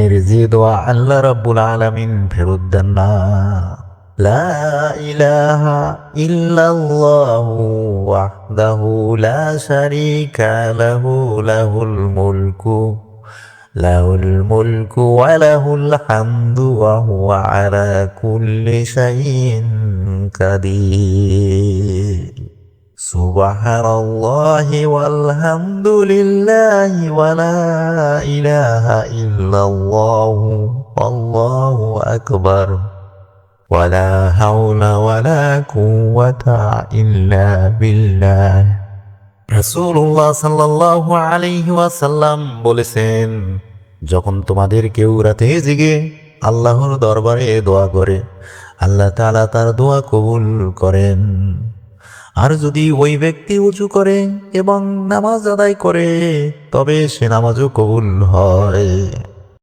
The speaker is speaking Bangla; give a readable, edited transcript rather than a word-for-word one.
মুমিনের যে দোয়া আল্লাহ রাব্বুল আলামিন ফেরত দেন না। লা ইলাহা ইল্লাল্লাহু ওয়াহদাহু লা শারীকা লাহু লাহুল মুলকু ওয়া লাহুল হামদু ওয়া হুয়া আলা কুল্লি শাইইন কাদির। সুবহানাল্লাহি ওয়ালহামদুলিল্লাহি ওয়া লা ইলাহা ইল্লাল্লাহু ওয়াল্লাহু আকবার ওয়া লা হাওলা ওয়া লা কুওয়াতা ইল্লা বিল্লাহ। রাসূলুল্লাহ সাল্লাল্লাহু আলাইহি ওয়াসাল্লাম বলেছেন, যখন তোমাদের কেউ রাতে জেগে আল্লাহর দরবারে দোয়া করে, আল্লাহ তাআলা তার দোয়া কবুল করেন। আর যদি ওই ব্যক্তি উজু করে এবং নামাজ আদায় করে, তবে সে নামাজও কবুল হয়।